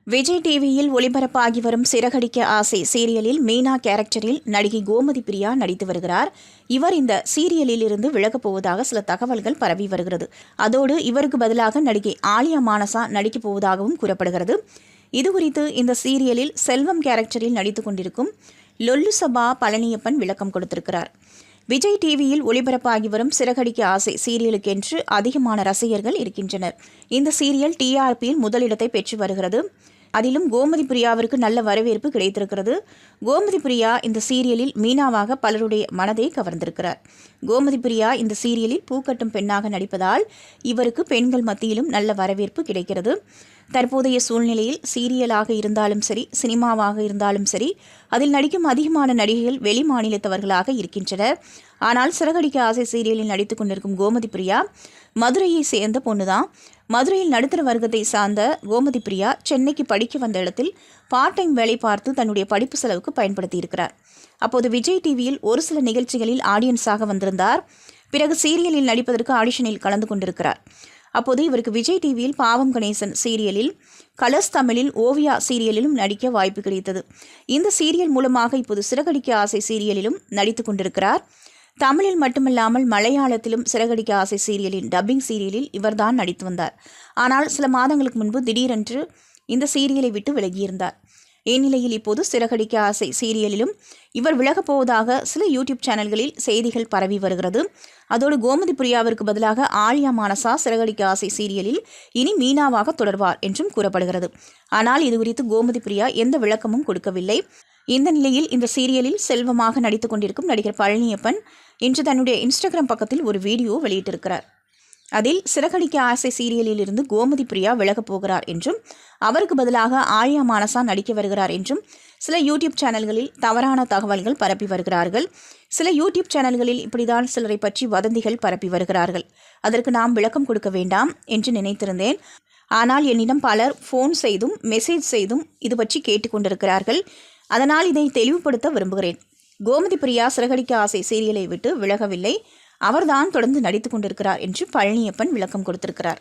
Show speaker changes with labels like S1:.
S1: விஜய் டிவியில் ஒளிபரப்பாகி வரும் சிறகடிக்க ஆசை சீரியலில் மீனா கேரக்டரில் நடிகை கோமதி பிரியா நடித்து வருகிறார். இவர் இந்த சீரியலில் இருந்து விலகப் போவதாக சில தகவல்கள் பரவி வருகிறது. அதோடு இவருக்கு பதிலாக நடிகை ஆலியா மானசா நடிக்கப் போவதாகவும் கூறப்படுகிறது. இதுகுறித்து இந்த சீரியலில் செல்வம் கேரக்டரில் நடித்துக் கொண்டிருக்கும் லொல்லு சபா பழனியப்பன் விளக்கம் கொடுத்திருக்கிறார். விஜய் டிவியில் ஒளிபரப்பாகி வரும் சிறகடிக்க ஆசை சீரியலுக்கென்று அதிகமான ரசிகர்கள் இருக்கின்றனர். இந்த சீரியல் டிஆர்பியில் முதலிடத்தை பெற்று வருகிறது. அதிலும் கோமதி பிரியாவிற்கு நல்ல வரவேற்பு கிடைத்திருக்கிறது. கோமதி பிரியா இந்த சீரியலில் மீனாவாக பலருடைய மனதை கவர்ந்திருக்கிறார். கோமதி பிரியா இந்த சீரியலில் பூக்கட்டும் பெண்ணாக நடிப்பதால் இவருக்கு பெண்கள் மத்தியிலும் நல்ல வரவேற்பு கிடைக்கிறது. தற்போதைய சூழ்நிலையில் சீரியலாக இருந்தாலும் சரி, சினிமாவாக இருந்தாலும் சரி, அதில் நடிக்கும் அதிகமான நடிகைகள் வெளி மாநிலத்தவர்களாக இருக்கின்றனர். ஆனால் சிறகடிக்க ஆசை சீரியலில் நடித்துக் கொண்டிருக்கும் கோமதி பிரியா மதுரையை சேர்ந்த பொண்ணுதான். மதுரையில் நடுத்தர வர்க்கத்தை சார்ந்த கோமதி பிரியா சென்னைக்கு படிக்க வந்த இடத்தில் பார்ட் டைம் வேலை பார்த்து தன்னுடைய படிப்பு செலவுக்கு பயன்படுத்தியிருக்கிறார். அப்போது விஜய் டிவியில் ஒரு சில நிகழ்ச்சிகளில் ஆடியன்ஸாக வந்திருந்தார். பிறகு சீரியலில் நடிப்பதற்கு ஆடிஷனில் கலந்து கொண்டிருக்கிறார். அப்போது இவருக்கு விஜய் டிவியில் பாவம் கணேசன் சீரியலில், கலர்ஸ் தமிழில் ஓவியா சீரியலிலும் நடிக்க வாய்ப்பு கிடைத்தது. இந்த சீரியல் மூலமாக இப்போது சிறகடிக்க ஆசை சீரியலிலும் நடித்து கொண்டிருக்கிறார். தமிழில் மட்டுமல்லாமல் மலையாளத்திலும் சிறகடிக்க ஆசை சீரியலின் டப்பிங் சீரியலில் இவர்தான் நடித்து வந்தார். ஆனால் சில மாதங்களுக்கு முன்பு திடீரென்று இந்த சீரியலை விட்டு விலகியிருந்தார். இந்நிலையில் இப்போது சிறகடிக்க ஆசை சீரியலிலும் இவர் விலகப் போவதாக சில யூடியூப் சேனல்களில் செய்திகள் பரவி வருகிறது. அதோடு கோமதி பிரியாவிற்கு பதிலாக ஆலியா மானசா சிறகடிக்க ஆசை சீரியலில் இனி மீனாவாக தொடர்வார் என்றும் கூறப்படுகிறது. ஆனால் இதுகுறித்து கோமதி பிரியா எந்த விளக்கமும் கொடுக்கவில்லை. இந்த நிலையில் இந்த சீரியலில் செல்வமாக நடித்துக் கொண்டிருக்கும் நடிகர் பழனியப்பன் இன்று தன்னுடைய இன்ஸ்டாகிராம் பக்கத்தில் ஒரு வீடியோ வெளியிட்டிருக்கிறார். அதில் சிறகடிக்க ஆசை சீரியலில் இருந்து கோமதி பிரியா விலகப் போகிறார் என்றும் அவருக்கு பதிலாக ஆலியா மானசா நடிக்க வருகிறார் என்றும் சில யூடியூப் சேனல்களில் தவறான தகவல்கள் பரப்பி வருகிறார்கள். சில யூடியூப் சேனல்களில் இப்படிதான் சிலரை பற்றி வதந்திகள் பரப்பி வருகிறார்கள். அதற்கு நாம் விளக்கம் கொடுக்க வேண்டாம் என்று நினைத்திருந்தேன். ஆனால் என்னிடம் பலர் ஃபோன் செய்தும் மெசேஜ் செய்தும் இது பற்றி கேட்டுக்கொண்டிருக்கிறார்கள். அதனால் இதை தெளிவுபடுத்த விரும்புகிறேன். கோமதி பிரியா சிறகடிக்க ஆசை சீரியலை விட்டு விலகவில்லை. அவர்தான் தொடர்ந்து நடித்துக் கொண்டிருக்கிறார் என்று பழனியப்பன் விளக்கம் கொடுத்திருக்கிறார்.